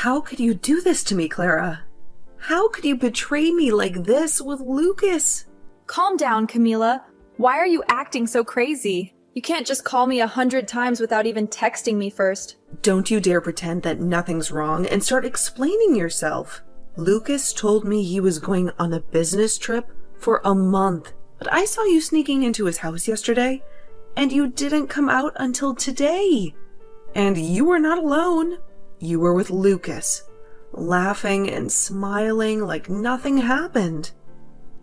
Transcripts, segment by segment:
How could you do this to me, Clara? How could you betray me like this with Lucas? Calm down, Camila. Why are you acting so crazy? You can't just call me 100 times without even texting me first. Don't you dare pretend that nothing's wrong and start explaining yourself. Lucas told me he was going on a business trip for a month, but I saw you sneaking into his house yesterday, and you didn't come out until today. And you were not alone. You were with Lucas, laughing and smiling like nothing happened.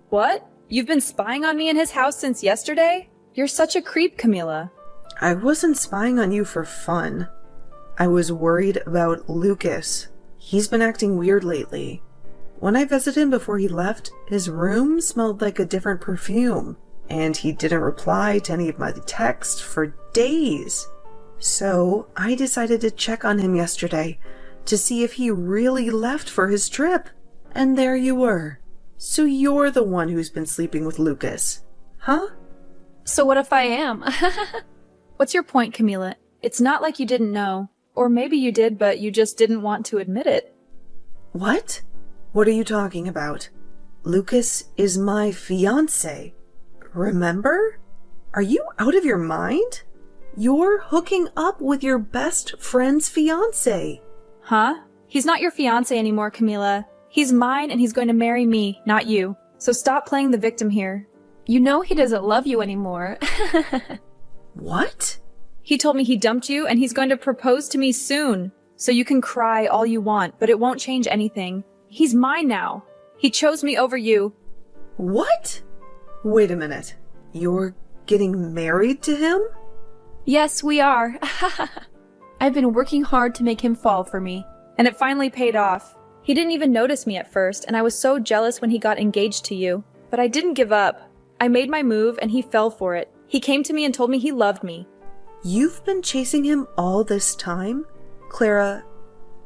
What? You've been spying on me in his house since yesterday? You're such a creep, Camila. I wasn't spying on you for fun. I was worried about Lucas. He's been acting weird lately. When I visited him before he left, his room smelled like a different perfume, and he didn't reply to any of my texts for days. So I decided to check on him yesterday to see if he really left for his trip. And there you were. So you're the one who's been sleeping with Lucas, huh? So what if I am? What's your point, Camila? It's not like you didn't know. Or maybe you did, but you just didn't want to admit it. What? What are you talking about? Lucas is my fiancé. Remember? Are you out of your mind? You're hooking up with your best friend's fiancé. Huh? He's not your fiancé anymore, Camila. He's mine and he's going to marry me, not you. So stop playing the victim here. You know he doesn't love you anymore. What? He told me he dumped you and he's going to propose to me soon. So you can cry all you want, but it won't change anything. He's mine now. He chose me over you. What? Wait a minute. You're getting married to him? Yes, we are. I've been working hard to make him fall for me, and it finally paid off. He didn't even notice me at first, and I was so jealous when he got engaged to you. But I didn't give up. I made my move, and he fell for it. He came to me and told me he loved me. You've been chasing him all this time? Clara,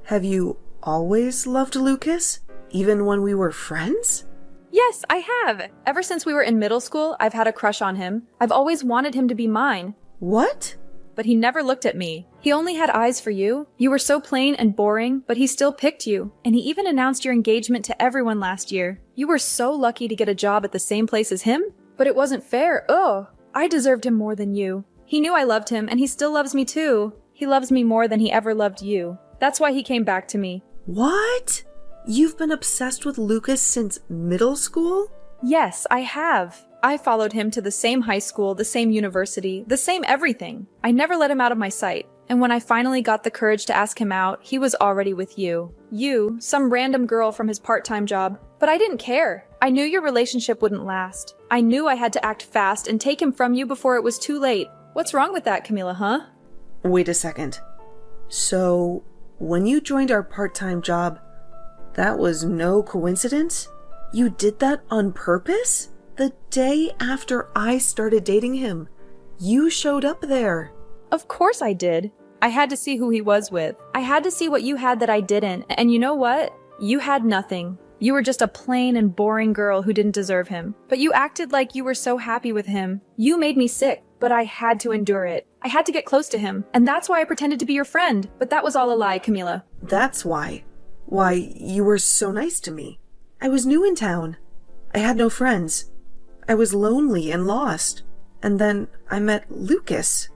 have you always loved Lucas? Even when we were friends? Yes, I have. Ever since we were in middle school, I've had a crush on him. I've always wanted him to be mine. What? But he never looked at me. He only had eyes for you. You were so plain and boring, but he still picked you. And he even announced your engagement to everyone last year. You were so lucky to get a job at the same place as him. But it wasn't fair. Ugh. I deserved him more than you. He knew I loved him, and he still loves me too. He loves me more than he ever loved you. That's why he came back to me. What? You've been obsessed with Lucas since middle school? Yes, I have. I followed him to the same high school, the same university, the same everything. I never let him out of my sight. And when I finally got the courage to ask him out, he was already with you. You, some random girl from his part-time job. But I didn't care. I knew your relationship wouldn't last. I knew I had to act fast and take him from you before it was too late. What's wrong with that, Camila, huh? Wait a second. So, when you joined our part-time job, that was no coincidence? You did that on purpose? The day after I started dating him, you showed up there. Of course I did. I had to see who he was with. I had to see what you had that I didn't. And you know what? You had nothing. You were just a plain and boring girl who didn't deserve him. But you acted like you were so happy with him. You made me sick, but I had to endure it. I had to get close to him. And that's why I pretended to be your friend. But that was all a lie, Camila. That's why. Why, you were so nice to me. I was new in town. I had no friends. I was lonely and lost. And then I met Lucas.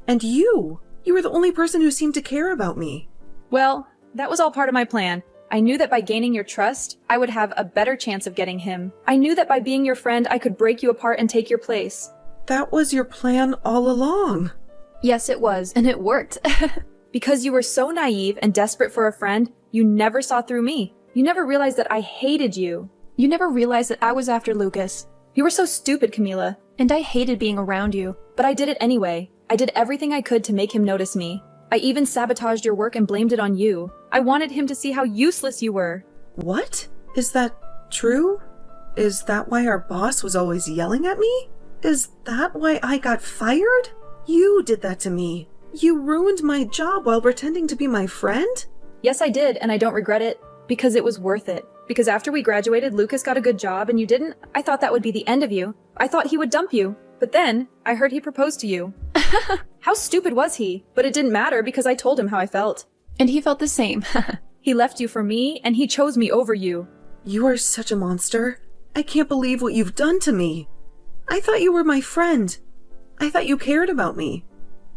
And you. You were the only person who seemed to care about me. Well, that was all part of my plan. I knew that by gaining your trust, I would have a better chance of getting him. I knew that by being your friend, I could break you apart and take your place. That was your plan all along. Yes, it was, and it worked. Because you were so naive and desperate for a friend, you never saw through me. You never realized that I hated you. You never realized that I was after Lucas. You were so stupid, Camila, and I hated being around you. But I did it anyway. I did everything I could to make him notice me. I even sabotaged your work and blamed it on you. I wanted him to see how useless you were. What? Is that true? Is that why our boss was always yelling at me? Is that why I got fired? You did that to me. You ruined my job while pretending to be my friend? Yes, I did, and I don't regret it. Because it was worth it. Because after we graduated, Lucas got a good job and you didn't. I thought that would be the end of you. I thought he would dump you. But then, I heard he proposed to you. How stupid was he? But it didn't matter because I told him how I felt. And he felt the same. He left you for me, and he chose me over you. You are such a monster. I can't believe what you've done to me. I thought you were my friend. I thought you cared about me.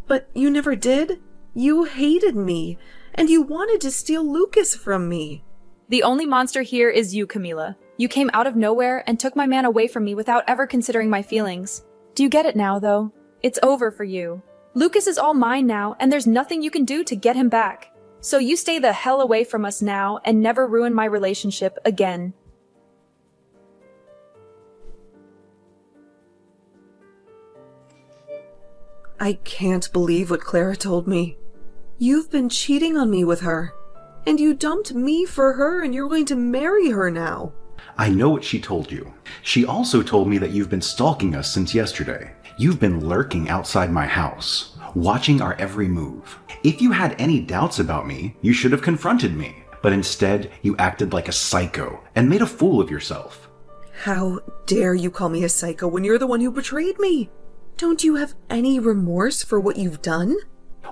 But you never did. You hated me, and you wanted to steal Lucas from me. The only monster here is you, Camila. You came out of nowhere and took my man away from me without ever considering my feelings. Do you get it now, though? It's over for you. Lucas is all mine now, and there's nothing you can do to get him back. So you stay the hell away from us now and never ruin my relationship again. I can't believe what Clara told me. You've been cheating on me with her. And you dumped me for her, and you're going to marry her now. I know what she told you. She also told me that you've been stalking us since yesterday. You've been lurking outside my house, watching our every move. If you had any doubts about me, you should have confronted me. But instead, you acted like a psycho and made a fool of yourself. How dare you call me a psycho when you're the one who betrayed me? Don't you have any remorse for what you've done?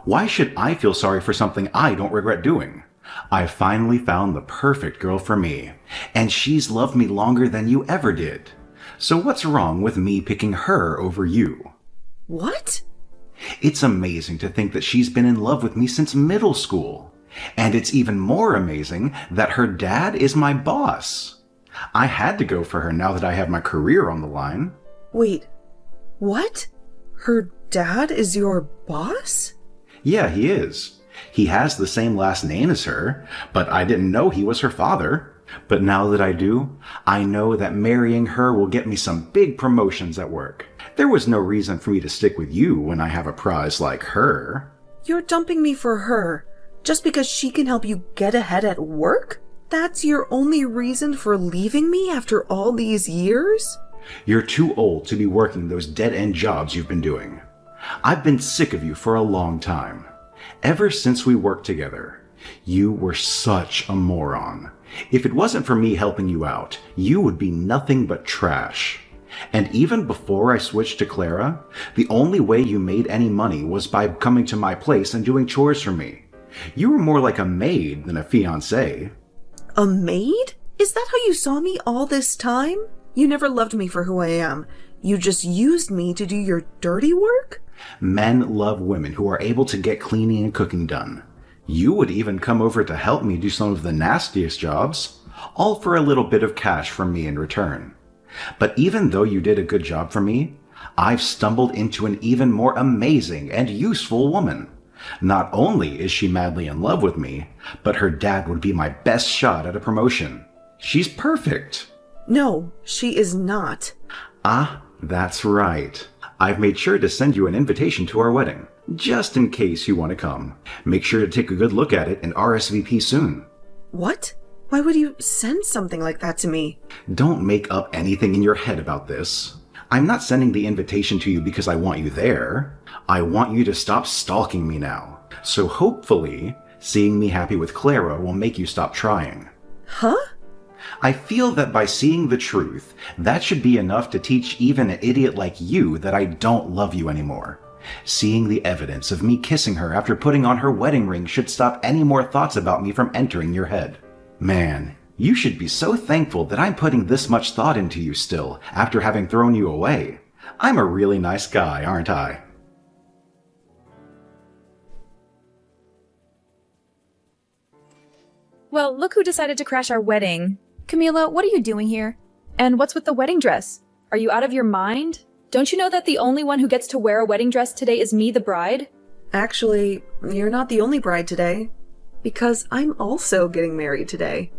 Why should I feel sorry for something I don't regret doing? I finally found the perfect girl for me, and she's loved me longer than you ever did. So what's wrong with me picking her over you? What? It's amazing to think that she's been in love with me since middle school. And it's even more amazing that her dad is my boss. I had to go for her now that I have my career on the line. Wait, what? Her dad is your boss? Yeah, he is. He has the same last name as her, but I didn't know he was her father. But now that I do, I know that marrying her will get me some big promotions at work. There was no reason for me to stick with you when I have a prize like her. You're dumping me for her, just because she can help you get ahead at work? That's your only reason for leaving me after all these years? You're too old to be working those dead-end jobs you've been doing. I've been sick of you for a long time. Ever since we worked together, you were such a moron. If it wasn't for me helping you out, you would be nothing but trash. And even before I switched to Clara, the only way you made any money was by coming to my place and doing chores for me. You were more like a maid than a fiancé. A maid? Is that how you saw me all this time? You never loved me for who I am. You just used me to do your dirty work? Men love women who are able to get cleaning and cooking done. You would even come over to help me do some of the nastiest jobs, all for a little bit of cash from me in return. But even though you did a good job for me, I've stumbled into an even more amazing and useful woman. Not only is she madly in love with me, but her dad would be my best shot at a promotion. She's perfect. No, she is not. Ah, that's right. I've made sure to send you an invitation to our wedding, just in case you want to come. Make sure to take a good look at it and RSVP soon. What? Why would you send something like that to me? Don't make up anything in your head about this. I'm not sending the invitation to you because I want you there. I want you to stop stalking me now. So hopefully, seeing me happy with Clara will make you stop trying. Huh? I feel that by seeing the truth, that should be enough to teach even an idiot like you that I don't love you anymore. Seeing the evidence of me kissing her after putting on her wedding ring should stop any more thoughts about me from entering your head. Man, you should be so thankful that I'm putting this much thought into you still, after having thrown you away. I'm a really nice guy, aren't I? Well, look who decided to crash our wedding. Camila, what are you doing here? And what's with the wedding dress? Are you out of your mind? Don't you know that the only one who gets to wear a wedding dress today is me, the bride? Actually, you're not the only bride today. Because I'm also getting married today.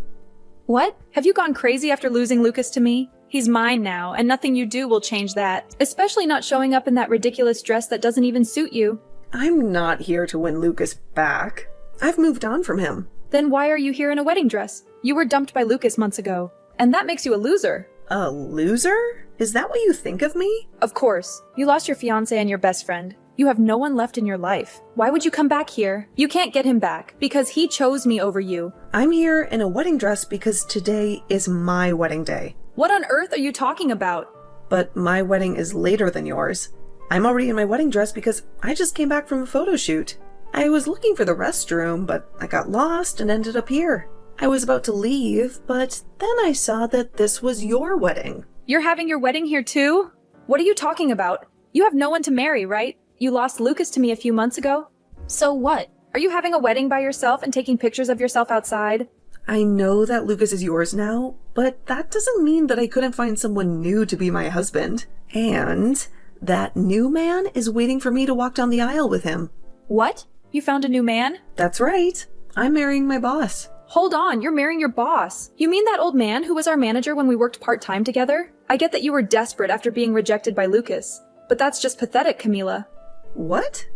What? Have you gone crazy after losing Lucas to me? He's mine now, and nothing you do will change that. Especially not showing up in that ridiculous dress that doesn't even suit you. I'm not here to win Lucas back. I've moved on from him. Then why are you here in a wedding dress? You were dumped by Lucas months ago, and that makes you a loser. A loser? Is that what you think of me? Of course. You lost your fiancé and your best friend. You have no one left in your life. Why would you come back here? You can't get him back, because he chose me over you. I'm here in a wedding dress because today is my wedding day. What on earth are you talking about? But my wedding is later than yours. I'm already in my wedding dress because I just came back from a photo shoot. I was looking for the restroom, but I got lost and ended up here. I was about to leave, but then I saw that this was your wedding. You're having your wedding here too? What are you talking about? You have no one to marry, right? You lost Lucas to me a few months ago. So what? Are you having a wedding by yourself and taking pictures of yourself outside? I know that Lucas is yours now, but that doesn't mean that I couldn't find someone new to be my husband. And that new man is waiting for me to walk down the aisle with him. What? You found a new man? That's right. I'm marrying my boss. Hold on, you're marrying your boss. You mean that old man who was our manager when we worked part-time together? I get that you were desperate after being rejected by Lucas, but that's just pathetic, Camila. What?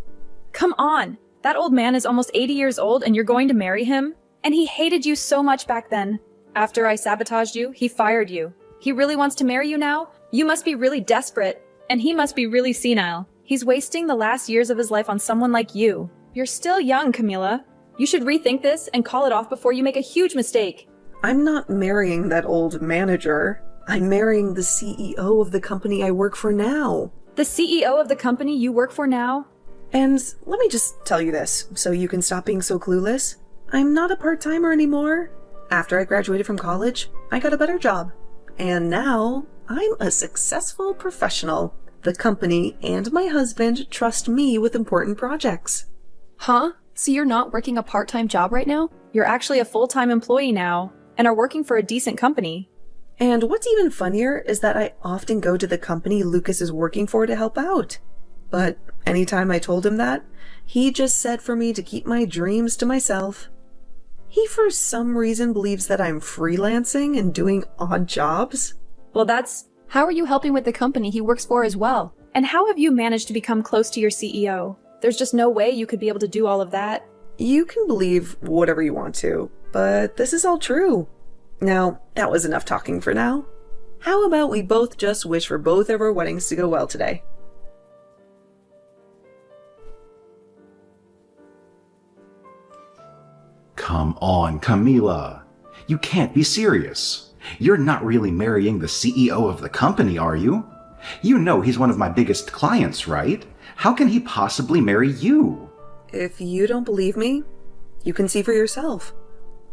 Come on. That old man is almost 80 years old and you're going to marry him? And he hated you so much back then. After I sabotaged you, he fired you. He really wants to marry you now? You must be really desperate. And he must be really senile. He's wasting the last years of his life on someone like you. You're still young, Camila. You should rethink this and call it off before you make a huge mistake. I'm not marrying that old manager. I'm marrying the CEO of the company I work for now. The CEO of the company you work for now? And let me just tell you this, so you can stop being so clueless. I'm not a part-timer anymore. After I graduated from college, I got a better job. And now, I'm a successful professional. The company and my husband trust me with important projects. Huh? So you're not working a part-time job right now? You're actually a full-time employee now, and are working for a decent company. And what's even funnier is that I often go to the company Lucas is working for to help out. But anytime I told him that, he just said for me to keep my dreams to myself. He for some reason believes that I'm freelancing and doing odd jobs. Well, How are you helping with the company he works for as well? and how have you managed to become close to your CEO? There's just no way you could be able to do all of that. You can believe whatever you want to, but this is all true. Now, that was enough talking for now. How about we both just wish for both of our weddings to go well today? Come on, Camila. You can't be serious. You're not really marrying the CEO of the company, are you? You know he's one of my biggest clients, right? How can he possibly marry you? If you don't believe me, you can see for yourself.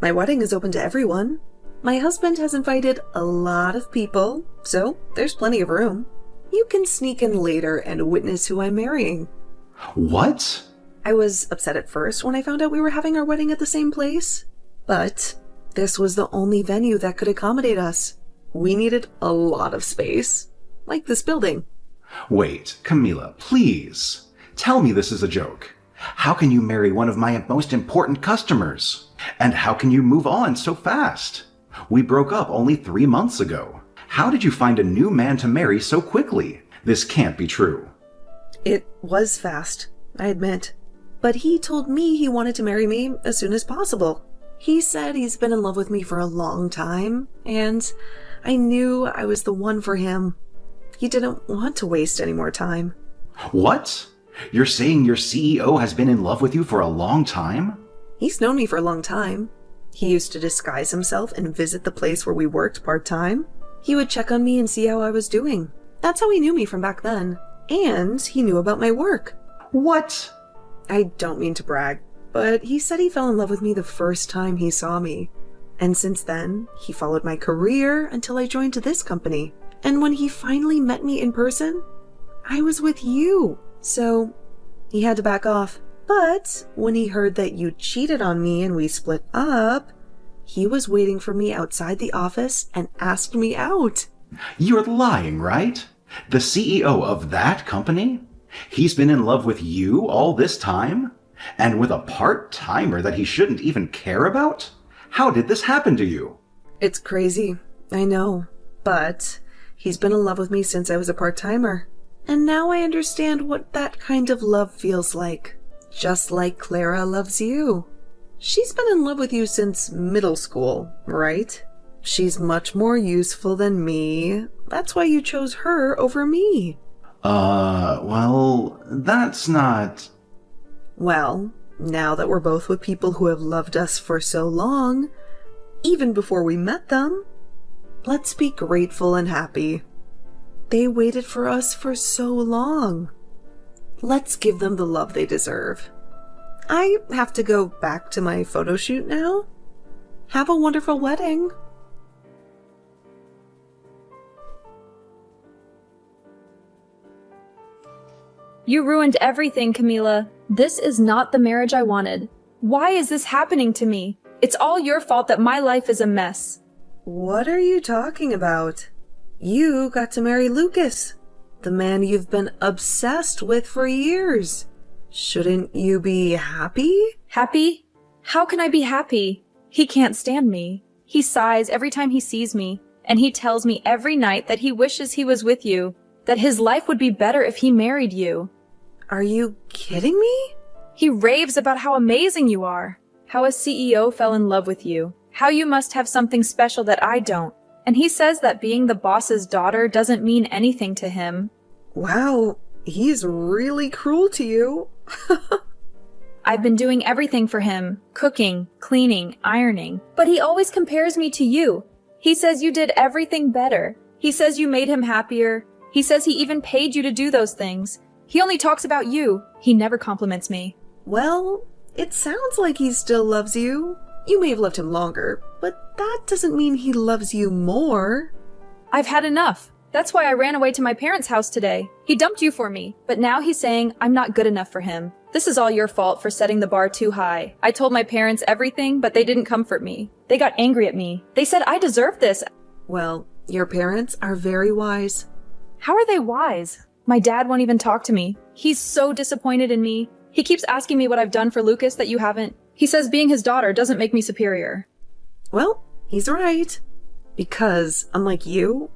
My wedding is open to everyone. My husband has invited a lot of people, so there's plenty of room. You can sneak in later and witness who I'm marrying. What? I was upset at first when I found out we were having our wedding at the same place, but this was the only venue that could accommodate us. We needed a lot of space, like this building. Wait, Camila, please. Tell me this is a joke. How can you marry one of my most important customers? And how can you move on so fast? We broke up only 3 months ago. How did you find a new man to marry so quickly? This can't be true. It was fast, I admit. But he told me he wanted to marry me as soon as possible. He said he's been in love with me for a long time, and I knew I was the one for him. He didn't want to waste any more time. What? You're saying your CEO has been in love with you for a long time? He's known me for a long time. He used to disguise himself and visit the place where we worked part-time. He would check on me and see how I was doing. That's how he knew me from back then. And he knew about my work. What? I don't mean to brag, but he said he fell in love with me the first time he saw me. And since then, he followed my career until I joined this company. And when he finally met me in person, I was with you. So he had to back off. But when he heard that you cheated on me and we split up, he was waiting for me outside the office and asked me out. You're lying, right? The CEO of that company? He's been in love with you all this time? And with a part-timer that he shouldn't even care about? How did this happen to you? It's crazy, I know. But he's been in love with me since I was a part-timer. And now I understand what that kind of love feels like. Just like Clara loves you. She's been in love with you since middle school, right? She's much more useful than me. That's why you chose her over me. Well, that's not... Well, now that we're both with people who have loved us for so long, even before we met them, let's be grateful and happy. They waited for us for so long. Let's give them the love they deserve. I have to go back to my photo shoot now. Have a wonderful wedding. You ruined everything, Camila. This is not the marriage I wanted. Why is this happening to me? It's all your fault that my life is a mess. What are you talking about? You got to marry Lucas, the man you've been obsessed with for years. Shouldn't you be happy? Happy? How can I be happy? He can't stand me. He sighs every time he sees me, and he tells me every night that he wishes he was with you, that his life would be better if he married you. Are you kidding me? He raves about how amazing you are, how a CEO fell in love with you, how you must have something special that I don't. And he says that being the boss's daughter doesn't mean anything to him. Wow, he's really cruel to you. I've been doing everything for him, cooking, cleaning, ironing, but he always compares me to you. He says you did everything better. He says you made him happier. He says he even paid you to do those things. He only talks about you. He never compliments me. Well, it sounds like he still loves you. You may have loved him longer, but that doesn't mean he loves you more. I've had enough. That's why I ran away to my parents' house today. He dumped you for me, but now he's saying I'm not good enough for him. This is all your fault for setting the bar too high. I told my parents everything, but they didn't comfort me. They got angry at me. They said I deserved this. Well, your parents are very wise. How are they wise? My dad won't even talk to me. He's so disappointed in me. He keeps asking me what I've done for Lucas that you haven't. He says being his daughter doesn't make me superior. Well, he's right. Because, unlike you,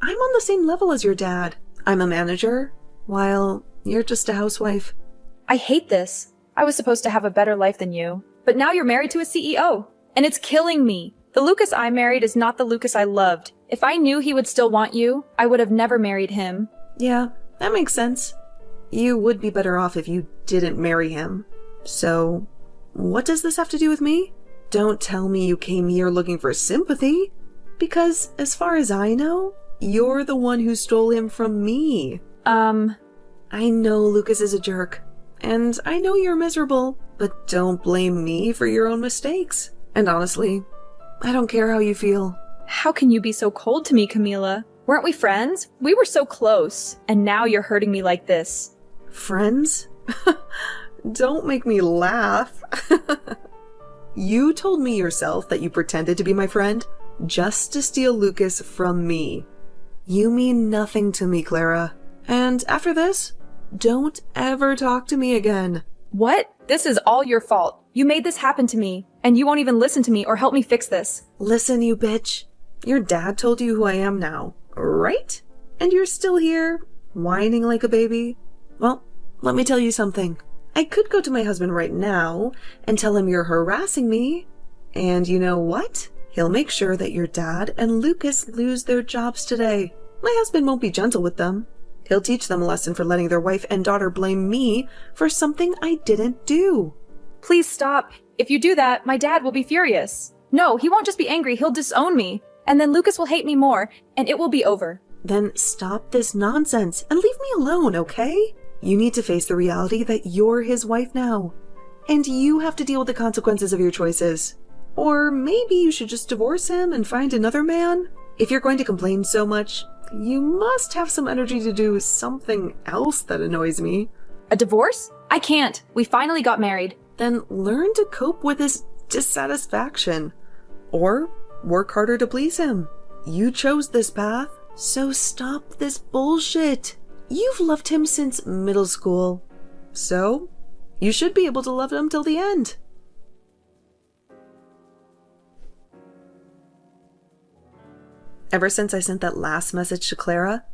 I'm on the same level as your dad. I'm a manager, while you're just a housewife. I hate this. I was supposed to have a better life than you. But now you're married to a CEO. And it's killing me. The Lucas I married is not the Lucas I loved. If I knew he would still want you, I would have never married him. Yeah, that makes sense. You would be better off if you didn't marry him. So, what does this have to do with me? Don't tell me you came here looking for sympathy. Because, as far as I know, you're the one who stole him from me. I know Lucas is a jerk. And I know you're miserable. But don't blame me for your own mistakes. And honestly, I don't care how you feel. How can you be so cold to me, Camila? Weren't we friends? We were so close. And now you're hurting me like this. Friends? Don't make me laugh. You told me yourself that you pretended to be my friend just to steal Lucas from me. You mean nothing to me, Clara. And after this, don't ever talk to me again. What? This is all your fault. You made this happen to me, and you won't even listen to me or help me fix this. Listen, you bitch. Your dad told you who I am now, right? And you're still here, whining like a baby? Well, let me tell you something. I could go to my husband right now and tell him you're harassing me. And you know what? He'll make sure that your dad and Lucas lose their jobs today. My husband won't be gentle with them. He'll teach them a lesson for letting their wife and daughter blame me for something I didn't do. Please stop. If you do that, my dad will be furious. No, he won't just be angry, he'll disown me. And then Lucas will hate me more, and it will be over. Then stop this nonsense and leave me alone, okay? You need to face the reality that you're his wife now. And you have to deal with the consequences of your choices. Or maybe you should just divorce him and find another man. If you're going to complain so much, you must have some energy to do something else that annoys me. A divorce? I can't. We finally got married. Then learn to cope with this dissatisfaction. Or work harder to please him. You chose this path, so stop this bullshit. You've loved him since middle school. So, you should be able to love him till the end. Ever since I sent that last message to Clara,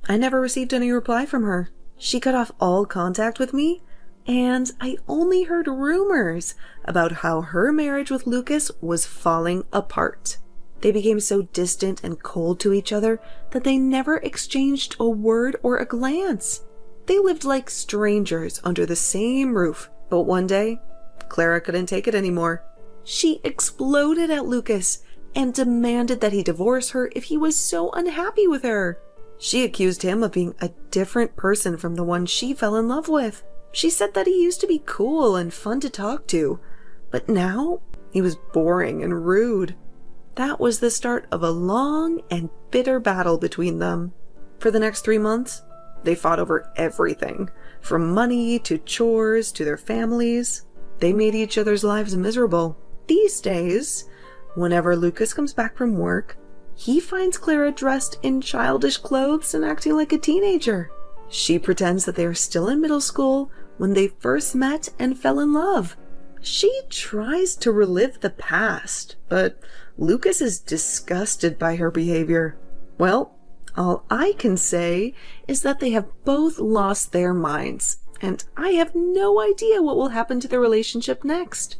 I never received any reply from her. She cut off all contact with me, and I only heard rumors about how her marriage with Lucas was falling apart. They became so distant and cold to each other that they never exchanged a word or a glance. They lived like strangers under the same roof. But one day, Clara couldn't take it anymore. She exploded at Lucas and demanded that he divorce her if he was so unhappy with her. She accused him of being a different person from the one she fell in love with. She said that he used to be cool and fun to talk to, but now he was boring and rude. That was the start of a long and bitter battle between them. For the next 3 months, they fought over everything, from money to chores to their families. They made each other's lives miserable. These days, whenever Lucas comes back from work, he finds Clara dressed in childish clothes and acting like a teenager. She pretends that they are still in middle school when they first met and fell in love. She tries to relive the past, but Lucas is disgusted by her behavior. Well, all I can say is that they have both lost their minds, and I have no idea what will happen to their relationship next.